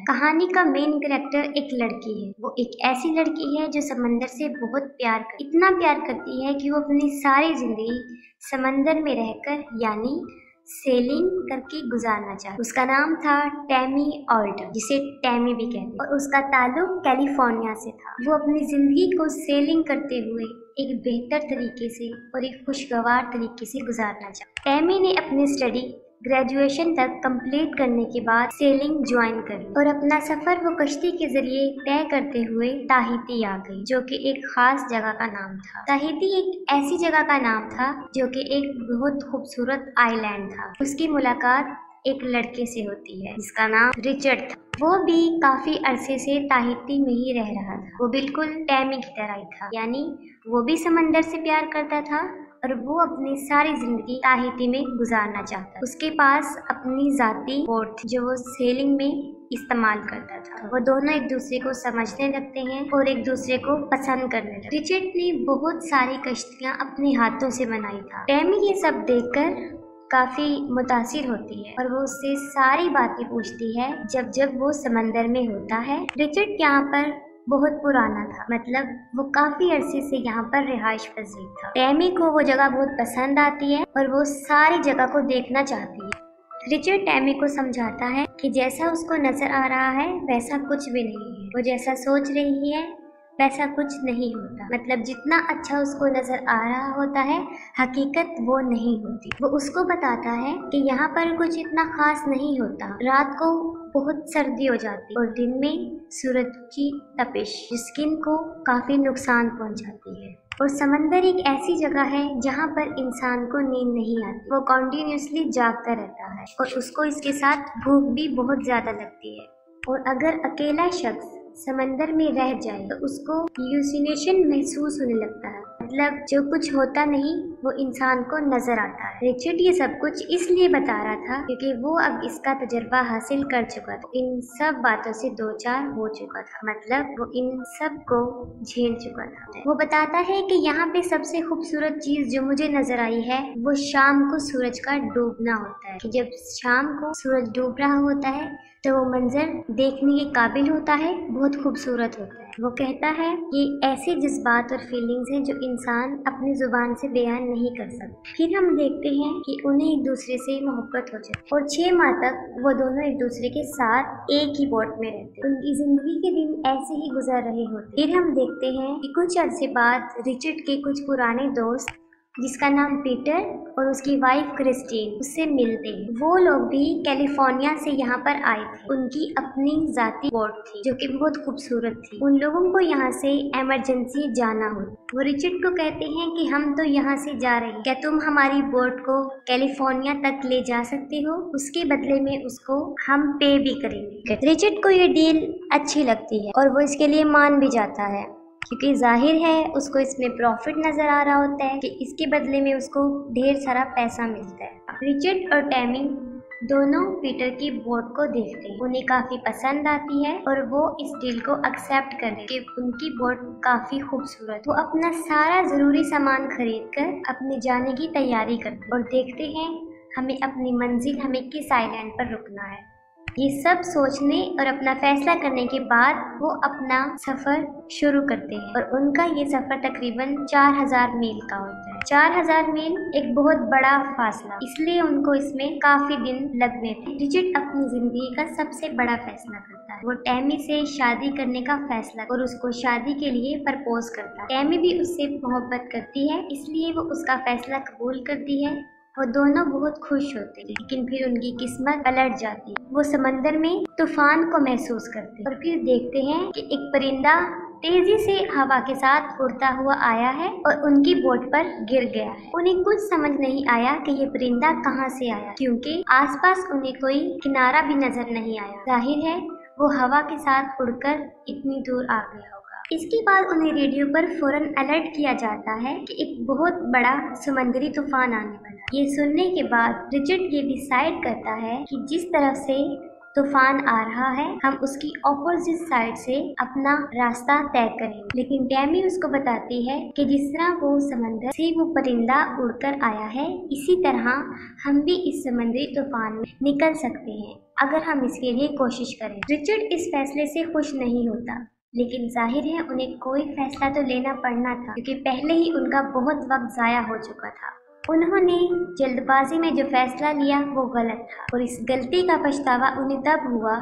कहानी का main character एक लड़की है। वो एक ऐसी लड़की है जो समंदर से बहुत इतना प्यार करती है कि वो अपनी सारी जिंदगी समंदर में रहकर यानी सेलिंग करके गुजारना चाहती। उसका नाम था टैमी ऑल्टर, जिसे टैमी भी कहते हैं, और उसका ताल्लुक कैलिफोर्निया से था। वो अपनी जिंदगी को सेलिंग करते हुए एक बेहतर तरीके से और एक खुशगवार तरीके से गुजारना चाहती। टैमी ने अपनी स्टडी ग्रेजुएशन तक कंप्लीट करने के बाद सेलिंग ज्वाइन करी और अपना सफर वो कश्ती के जरिए तय करते हुए ताहिती आ गई, जो कि एक खास जगह का नाम था। ताहिती एक ऐसी जगह का नाम था जो कि एक बहुत खूबसूरत आइलैंड था। उसकी मुलाकात एक लड़के से होती है जिसका नाम रिचर्ड था। वो भी काफी अरसे से ताहिती में ही रह रहा था। वो बिल्कुल टैमी की तरह ही था, यानी वो भी समंदर से प्यार करता था और वो अपनी सारी जिंदगी ताहिती में गुजारना चाहता। उसके पास अपनी जाती बोट थी जो वो सेलिंग में इस्तेमाल करता था। वो दोनों एक दूसरे को समझने लगते हैं और एक दूसरे को पसंद करने लगते। रिचर्ड ने बहुत सारी कश्तियां अपने हाथों से बनाई था। टैमी ये सब देखकर काफी मुतासिर होती है और वो उससे सारी बातें पूछती है जब वो समंदर में होता है। रिचर्ड यहाँ पर बहुत पुराना था, मतलब वो काफी अरसे से यहाँ पर रिहाइश पजीर था। टैमी को वो जगह बहुत पसंद आती है और वो सारी जगह को देखना चाहती है। रिचर्ड टैमी को समझाता है कि जैसा उसको नजर आ रहा है वैसा कुछ भी नहीं है, वो जैसा सोच रही है वैसा कुछ नहीं होता। मतलब जितना अच्छा उसको नजर आ रहा होता है हकीकत वो नहीं होती। वो उसको बताता है कि यहाँ पर कुछ इतना खास नहीं होता। रात को बहुत सर्दी हो जाती और दिन में सूरज की तपिश स्किन को काफी नुकसान पहुंचाती है। और समंदर एक ऐसी जगह है जहाँ पर इंसान को नींद नहीं आती। वो कॉन्टिन्यूसली जागता रहता है और उसको इसके साथ भूख भी बहुत ज्यादा लगती है। और अगर अकेला शख्स समंदर में रह जाए तो उसको ह्यूसिनेशन महसूस होने लगता है, मतलब जो कुछ होता नहीं वो इंसान को नजर आता है। रिचर्ड ये सब कुछ इसलिए बता रहा था क्योंकि वो अब इसका तजुर्बा हासिल कर चुका था, इन सब बातों से दो चार हो चुका था, मतलब वो इन सब को झेल चुका था। वो बताता है कि यहाँ पे सबसे खूबसूरत चीज जो मुझे नजर आई है वो शाम को सूरज का डूबना होता है। कि जब शाम को सूरज डूब रहा होता है तो वो मंजर देखने के काबिल होता है, बहुत खूबसूरत होता है। वो कहता है कि ऐसे जज्बात और फीलिंग्स हैं जो इंसान अपनी जुबान से बयान नहीं कर सकता। फिर हम देखते हैं कि उन्हें एक दूसरे से मोहब्बत हो जाती और 6 माह तक वो दोनों एक दूसरे के साथ एक ही बोट में रहते। उनकी जिंदगी के दिन ऐसे ही गुजर रहे होते। फिर हम देखते हैं कि कुछ अरसे बाद रिचर्ड के कुछ पुराने दोस्त जिसका नाम पीटर और उसकी वाइफ क्रिस्टीन उससे मिलते हैं। वो लोग भी कैलिफोर्निया से यहाँ पर आए थे। उनकी अपनी जाती बोट थी जो कि बहुत खूबसूरत थी। उन लोगों को यहाँ से इमरजेंसी जाना हो। वो रिचर्ड को कहते हैं कि हम तो यहाँ से जा रहे हैं, क्या तुम हमारी बोट को कैलिफोर्निया तक ले जा सकते हो? उसके बदले में उसको हम पे भी करेंगे। रिचर्ड को ये डील अच्छी लगती है और वो इसके लिए मान भी जाता है क्योंकि जाहिर है उसको इसमें प्रॉफिट नजर आ रहा होता है कि इसके बदले में उसको ढेर सारा पैसा मिलता है। रिचर्ड और टैमी दोनों पीटर की बोट को देखते हैं, उन्हें काफी पसंद आती है और वो इस डील को एक्सेप्ट करते कि उनकी बोट काफी खूबसूरत। वो अपना सारा जरूरी सामान खरीद कर अपने जाने की तैयारी करते और देखते हैं हमें अपनी मंजिल हमें किस आइलैंड पर रुकना है। ये सब सोचने और अपना फैसला करने के बाद वो अपना सफर शुरू करते हैं और उनका ये सफर तकरीबन 4000 मील का होता है। 4000 मील एक बहुत बड़ा फासला, इसलिए उनको इसमें काफी दिन लगने थे। रिचर्ड अपनी जिंदगी का सबसे बड़ा फैसला करता है। वो टैमी से शादी करने का फैसला और उसको शादी के लिए प्रपोज करता है। टैमी भी उससे मोहब्बत करती है, इसलिए वो उसका फैसला कबूल करती है। वो दोनों बहुत खुश होते हैं, लेकिन फिर उनकी किस्मत पलट जाती है। वो समंदर में तूफान को महसूस करते हैं और फिर देखते हैं कि एक परिंदा तेजी से हवा के साथ उड़ता हुआ आया है और उनकी बोट पर गिर गया है। उन्हें कुछ समझ नहीं आया कि ये परिंदा कहाँ से आया, क्योंकि आसपास उन्हें कोई किनारा भी नजर नहीं आया। जाहिर है वो हवा के साथ उड़कर इतनी दूर आ गया होगा। इसके बाद उन्हें रेडियो पर फौरन अलर्ट किया जाता है कि एक बहुत बड़ा समुद्री तूफान आने वाला है। ये सुनने के बाद रिचर्ड ये डिसाइड करता है कि जिस तरफ से तूफान आ रहा है हम उसकी ऑपोजिट साइड से अपना रास्ता तय करेंगे। लेकिन टैमी उसको बताती है कि जिस तरह वो समंदर से वो परिंदा उड़कर आया है इसी तरह हम भी इस समुद्री तूफान में निकल सकते हैं। अगर हम इसके लिए कोशिश करें। रिचर्ड इस फैसले से खुश नहीं होता, लेकिन जाहिर है उन्हें कोई फैसला तो लेना पड़ना था, क्योंकि पहले ही उनका बहुत वक्त जाया हो चुका था। उन्होंने जल्दबाजी में जो फैसला लिया वो गलत था, और इस गलती का पछतावा उन्हें तब हुआ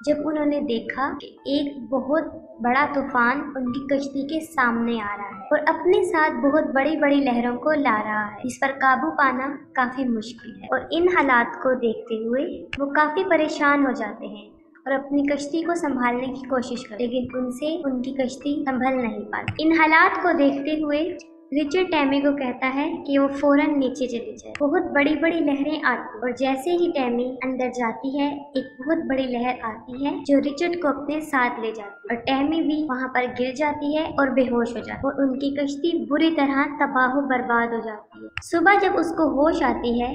जब उन्होंने देखा कि एक बहुत बड़ा तूफान उनकी कश्ती के सामने आ रहा है और अपने साथ बहुत बड़ी बड़ी लहरों को ला रहा है, जिस पर काबू पाना काफी मुश्किल है। और इन हालात को देखते हुए वो काफी परेशान हो जाते हैं और अपनी कश्ती को संभालने की कोशिश करते, लेकिन उनसे उनकी कश्ती संभल नहीं पाती। इन हालात को देखते हुए रिचर्ड टैमी को कहता है कि वो फौरन नीचे चली जाए। बहुत बड़ी बड़ी लहरें आती और जैसे ही टैमी अंदर जाती है, एक बहुत बड़ी लहर आती है जो रिचर्ड को अपने साथ ले जाती है और टैमी भी वहाँ पर गिर जाती है और बेहोश हो जाती है और उनकी कश्ती बुरी तरह तबाह बर्बाद हो जाती है। सुबह जब उसको होश आती है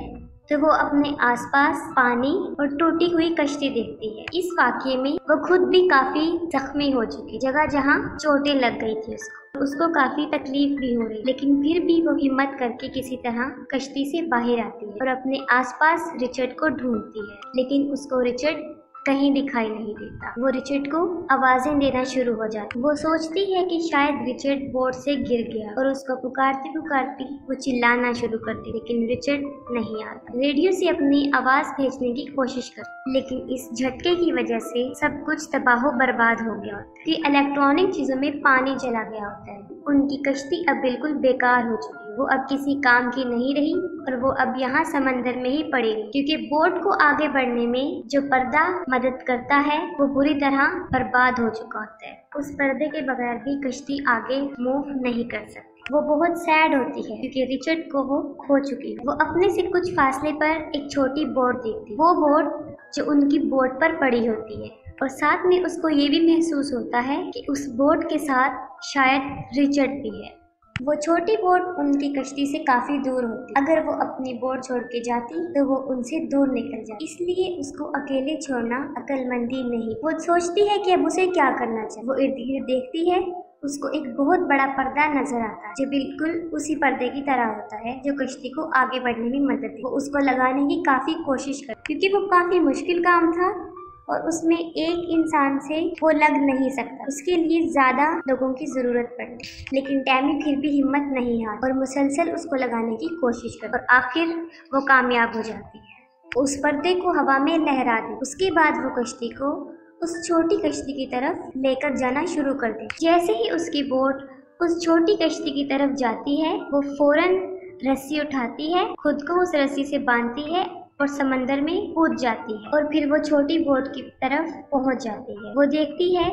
तो वो अपने आसपास पानी और टूटी हुई कश्ती देखती है। इस वाकये में वो खुद भी काफी जख्मी हो चुकी, जगह जहाँ चोटें लग गई थी उसको काफी तकलीफ भी हो रही, लेकिन फिर भी वो हिम्मत करके किसी तरह कश्ती से बाहर आती है और अपने आसपास रिचर्ड को ढूंढती है, लेकिन उसको रिचर्ड कहीं दिखाई नहीं देता। वो रिचर्ड को आवाजें देना शुरू हो जाती। वो सोचती है कि शायद रिचर्ड बोट से गिर गया और उसको पुकारती पुकारती वो चिल्लाना शुरू करती, लेकिन रिचर्ड नहीं आता। रेडियो से अपनी आवाज भेजने की कोशिश करती, लेकिन इस झटके की वजह से सब कुछ तबाह बर्बाद हो गया होता है। इलेक्ट्रॉनिक चीजों में पानी चला गया होता है। उनकी कश्ती अब बिल्कुल बेकार हो चुकी है, वो अब किसी काम की नहीं रही और वो अब यहाँ समंदर में ही पड़ेगी, क्योंकि बोट को आगे बढ़ने में जो पर्दा मदद करता है वो बुरी तरह बर्बाद हो चुका होता है। उस पर्दे के बगैर भी कश्ती आगे मूव नहीं कर सकती। वो बहुत सैड होती है क्योंकि रिचर्ड को वो खो चुकी है। वो अपने से कुछ फासले पर एक छोटी बोट देखती है, वो बोट जो उनकी बोट पर पड़ी होती है, और साथ में उसको ये भी महसूस होता है कि उस बोट के साथ शायद रिचर्ड भी है। वो छोटी बोट उनकी कश्ती से काफी दूर होती, अगर वो अपनी बोट छोड़ के जाती तो वो उनसे दूर निकल जाती, इसलिए उसको अकेले छोड़ना अक्लमंदी नहीं। वो सोचती है कि अब उसे क्या करना चाहिए। वो इर्द गिर्द देखती है, उसको एक बहुत बड़ा पर्दा नजर आता है जो बिल्कुल उसी पर्दे की तरह होता है जो कश्ती को आगे बढ़ने में मदद दी। वो उसको लगाने की काफी कोशिश करती, क्योंकि वो काफी मुश्किल काम था और उसमें एक इंसान से वो लग नहीं सकता, उसके लिए ज्यादा लोगों की जरूरत पड़ती। लेकिन टैमी फिर भी हिम्मत नहीं हारी और मुसलसल उसको लगाने की कोशिश कर और आखिर वो कामयाब हो जाती है। उस पर्दे को हवा में लहरा दी। उसके बाद वो कश्ती को उस छोटी कश्ती की तरफ लेकर जाना शुरू कर दी। जैसे ही उसकी बोट उस छोटी कश्ती की तरफ जाती है, वो फौरन रस्सी उठाती है, खुद को उस रस्सी से बांधती है और समंदर में कूद जाती है और फिर वो छोटी बोट की तरफ पहुंच जाती है। वो देखती है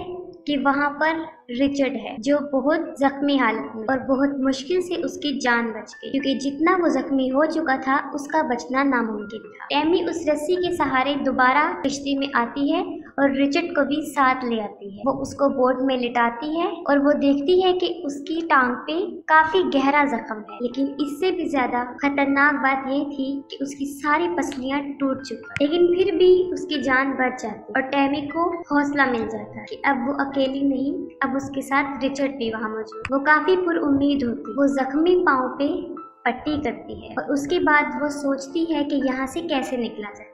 कि वहाँ पर रिचर्ड है जो बहुत जख्मी हालत में, और बहुत मुश्किल से उसकी जान बच गई, क्योंकि जितना वो जख्मी हो चुका था उसका बचना नामुमकिन था। टैमी उस रस्सी के सहारे दोबारा कश्ती में आती है और रिचर्ड को भी साथ ले आती है। वो उसको बोट में लिटाती है और वो देखती है कि उसकी टांग पे काफी गहरा जख्म है, लेकिन इससे भी ज्यादा खतरनाक बात ये थी कि उसकी सारी पसलियां टूट चुकी, लेकिन फिर भी उसकी जान बच जाती और टैमी को हौसला मिल जाता है कि अब वो अकेली नहीं, अब उसके साथ रिचर्ड भी वहाँ मौजूद। वो काफी पुरउम्मीद होती, वो जख्मी पाँव पे पट्टी करती है और उसके बाद वो सोचती है कि यहाँ से कैसे निकला जाए।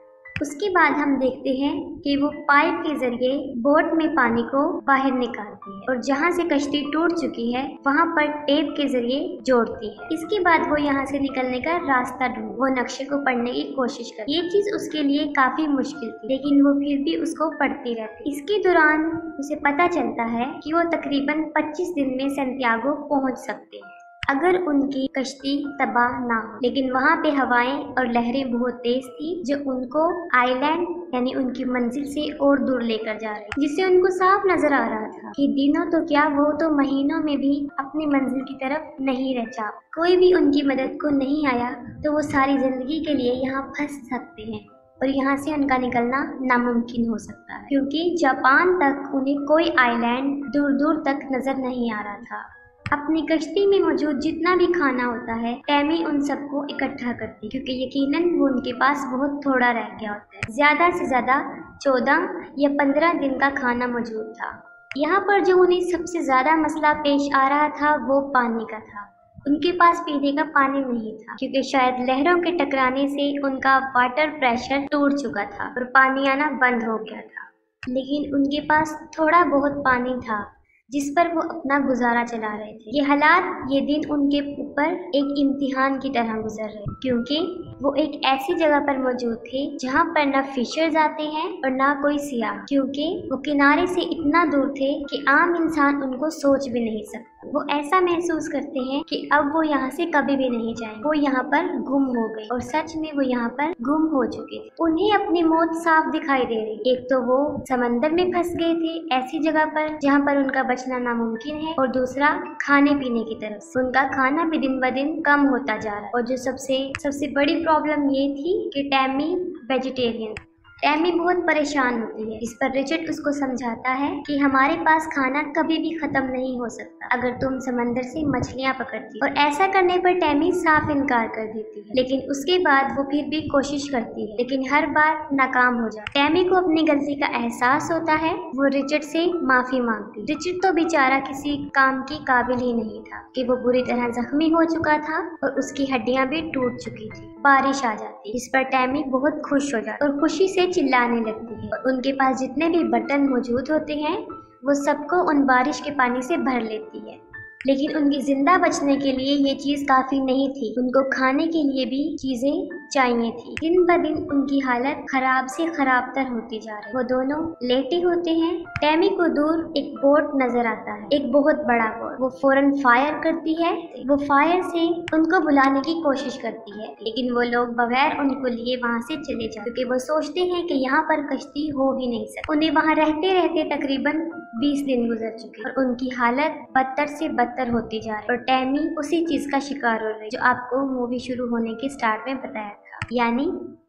उसके बाद हम देखते हैं कि वो पाइप के जरिए बोट में पानी को बाहर निकालती है और जहाँ से कश्ती टूट चुकी है वहाँ पर टेप के जरिए जोड़ती है। इसके बाद वो यहाँ से निकलने का रास्ता ढूंढ, वो नक्शे को पढ़ने की कोशिश करती। ये चीज उसके लिए काफी मुश्किल थी, लेकिन वो फिर भी उसको पढ़ती रहती। इसके दौरान उसे पता चलता है कि वो तकरीबन 25 दिन में सैंटियागो पहुँच सकते हैं अगर उनकी कश्ती तबाह ना हो, लेकिन वहाँ पे हवाएं और लहरें बहुत तेज थी जो उनको आइलैंड यानी उनकी मंजिल से और दूर लेकर जा रही, जिससे उनको साफ नजर आ रहा था कि दिनों तो क्या, वो तो महीनों में भी अपनी मंजिल की तरफ नहीं रचा। कोई भी उनकी मदद को नहीं आया तो वो सारी जिंदगी के लिए यहाँ फंस सकते हैं और यहाँ से उनका निकलना नामुमकिन हो सकता है, क्योंकि जापान तक उन्हें कोई आइलैंड दूर दूर तक नजर नहीं आ रहा था। अपनी कश्ती में मौजूद जितना भी खाना होता है टैमी उन सबको इकट्ठा करती, क्योंकि यकीनन वो उनके पास बहुत थोड़ा रह गया होता है। ज्यादा से ज्यादा 14 या 15 दिन का खाना मौजूद था। यहाँ पर जो उन्हें सबसे ज्यादा मसला पेश आ रहा था वो पानी का था। उनके पास पीने का पानी नहीं था क्योंकि शायद लहरों के टकराने से उनका वाटर प्रेशर टूट चुका था और पानी आना बंद हो गया था। लेकिन उनके पास थोड़ा बहुत पानी था जिस पर वो अपना गुजारा चला रहे थे। ये हालात, ये दिन उनके ऊपर एक इम्तिहान की तरह गुजर रहे क्योंकि वो एक ऐसी जगह पर मौजूद थे जहाँ पर ना फिशर्स आते हैं और ना कोई सियाह, क्योंकि वो किनारे से इतना दूर थे कि आम इंसान उनको सोच भी नहीं सकता। वो ऐसा महसूस करते हैं कि अब वो यहाँ से कभी भी नहीं जाएंगे। वो यहाँ पर गुम हो गए और सच में वो यहाँ पर गुम हो चुके थे। उन्हें अपनी मौत साफ दिखाई दे रही। एक तो वो समंदर में फंस गए थे ऐसी जगह पर जहाँ पर उनका बचना नामुमकिन है, और दूसरा खाने पीने की तरफ से उनका खाना भी दिन ब दिन कम होता जा रहा है। और जो सबसे बड़ी प्रॉब्लम ये थी कि टैमी वेजिटेरियन। टैमी बहुत परेशान होती है। इस पर रिचर्ड उसको समझाता है कि हमारे पास खाना कभी भी खत्म नहीं हो सकता अगर तुम समंदर से मछलियाँ पकड़ती हो। और ऐसा करने पर टैमी साफ इनकार कर देती है, लेकिन उसके बाद वो फिर भी कोशिश करती है, लेकिन हर बार नाकाम हो जाती है। टैमी को अपनी गलती का एहसास होता है। वो रिचर्ड से माफी मांगती है। रिचर्ड तो बेचारा किसी काम की काबिल ही नहीं था कि वो बुरी तरह जख्मी हो चुका था और उसकी हड्डियां भी टूट चुकी थी। बारिश आ जाती है, इस पर टैमी बहुत खुश हो जाती है और खुशी से चिल्लाने लगती है। और उनके पास जितने भी बर्तन मौजूद होते हैं वो सबको उन बारिश के पानी से भर लेती है। लेकिन उनकी जिंदा बचने के लिए ये चीज काफी नहीं थी। उनको खाने के लिए भी चीजें चाहिए थी। दिन ब दिन उनकी हालत खराब से खराब तर होती जा रही। वो दोनों लेटे होते हैं। टैमी को दूर एक बोट नजर आता है, एक बहुत बड़ा बोट। वो फौरन फायर करती है। वो फायर से उनको बुलाने की कोशिश करती है, लेकिन वो लोग बगैर उनको लिए वहाँ से चले जाते क्योंकि वो सोचते हैं कि यहाँ पर कश्ती हो ही नहीं सकती। उन्हें वहाँ रहते रहते तकरीबन 20 दिन गुजर चुके और उनकी हालत बदतर से बदतर होती जा रही। और टैमी उसी चीज का शिकार हो रही जो आपको मूवी शुरू होने के स्टार्ट में बताया था, यानी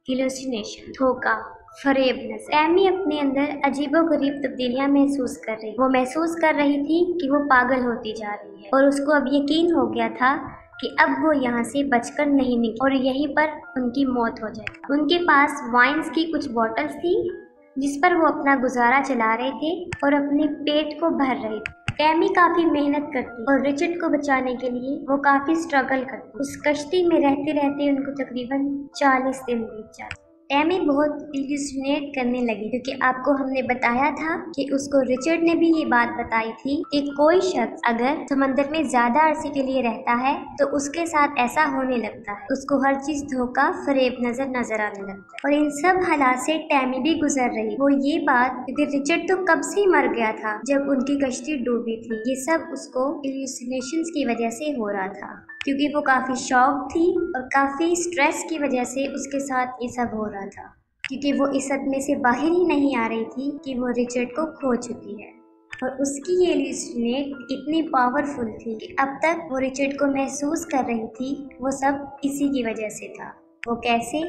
हेलुसिनेशन, धोखा, फरेबनेस। टैमी अपने अंदर अजीबोगरीब तब्दीलियां महसूस कर रही। वो महसूस कर रही थी कि वो पागल होती जा रही है और उसको अब यकीन हो गया था कि अब वो यहाँ से बचकर नहीं निकले और यहीं पर उनकी मौत हो जाए। उनके पास वाइन्स की कुछ बॉटल्स थी जिस पर वो अपना गुजारा चला रहे थे और अपने पेट को भर रहे थे। टैमी काफी मेहनत करती और रिचर्ड को बचाने के लिए वो काफी स्ट्रगल करती। उस कश्ती में रहते रहते उनको तकरीबन 40 दिन बीत जाते। टैमी बहुत इल्यूसिनेट करने लगी क्योंकि आपको हमने बताया था कि उसको रिचर्ड ने भी ये बात बताई थी कि कोई शख्स अगर समंदर में ज्यादा अरसे के लिए रहता है तो उसके साथ ऐसा होने लगता है। उसको हर चीज धोखा फरेब नजर आने लगता है। और इन सब हालात से टैमी भी गुजर रही। वो ये बात क्योंकि रिचर्ड तो कब से मर गया था जब उनकी कश्ती डूबी थी। ये सब उसको इल्यूसिनेशंस की वजह से हो रहा था क्योंकि वो काफी शॉक थी और काफी स्ट्रेस की वजह से उसके साथ ये सब हो रहा था, क्योंकि वो इस सदमे से बाहर ही नहीं आ रही थी कि वो रिचर्ड को खो चुकी है। और उसकी ये इल्यूसिनेट इतनी पावरफुल थी कि अब तक वो रिचर्ड को महसूस कर रही थी। वो सब इसी की वजह से था। वो कैसे?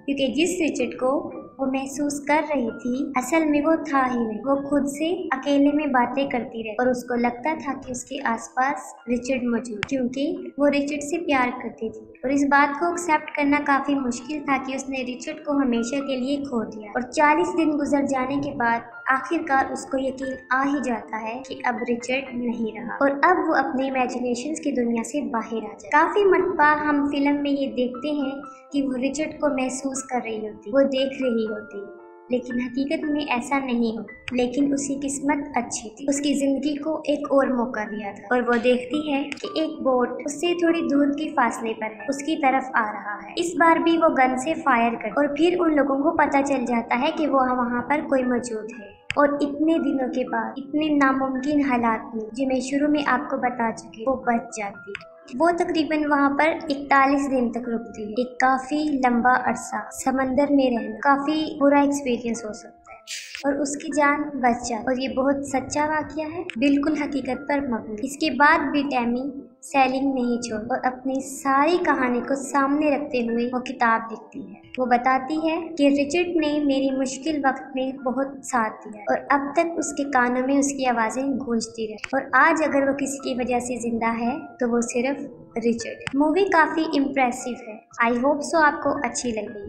क्योंकि जिस रिचर्ड को वो महसूस कर रही थी असल में वो था ही नहीं। वो खुद से अकेले में बातें करती रही और उसको लगता था कि उसके आसपास रिचर्ड मौजूद, क्योंकि वो रिचर्ड से प्यार करती थी। और इस बात को एक्सेप्ट करना काफी मुश्किल था कि उसने रिचर्ड को हमेशा के लिए खो दिया। और 40 दिन गुजर जाने के बाद आखिरकार उसको यकीन आ ही जाता है कि अब रिचर्ड नहीं रहा और अब वो अपने इमेजिनेशंस की दुनिया से बाहर आ जाए। काफी मरतबा हम फिल्म में ये देखते हैं कि वो रिचर्ड को महसूस कर रही होती, वो देख रही होती, लेकिन हकीकत में ऐसा नहीं हो। लेकिन उसकी किस्मत अच्छी थी, उसकी जिंदगी को एक और मौका दिया था। और वो देखती है कि एक बोट उससे थोड़ी दूर की फासले पर है, उसकी तरफ आ रहा है। इस बार भी वो गन से फायर कर और फिर उन लोगों को पता चल जाता है कि वो वहाँ पर कोई मौजूद है। और इतने दिनों के बाद इतने नामुमकिन हालात में जो मैं शुरू में आपको बता चुकी, वो बच जाती। वो तकरीबन वहाँ पर 41 दिन तक रुकती है। एक काफी लंबा अरसा समंदर में रहना काफी बुरा एक्सपीरियंस हो सकता है और उसकी जान बच जाती। और ये बहुत सच्चा वाकया है, बिल्कुल हकीकत पर मबनी। इसके बाद भी टैमी सेलिंग नहीं छोड़ और अपनी सारी कहानी को सामने रखते हुए वो किताब लिखती है। वो बताती है कि रिचर्ड ने मेरी मुश्किल वक्त में बहुत साथ दिया और अब तक उसके कानों में उसकी आवाजें गूंजती रही। और आज अगर वो किसी की वजह से जिंदा है तो वो सिर्फ रिचर्ड। मूवी काफी इम्प्रेसिव है। आई होप सो आपको अच्छी लगी।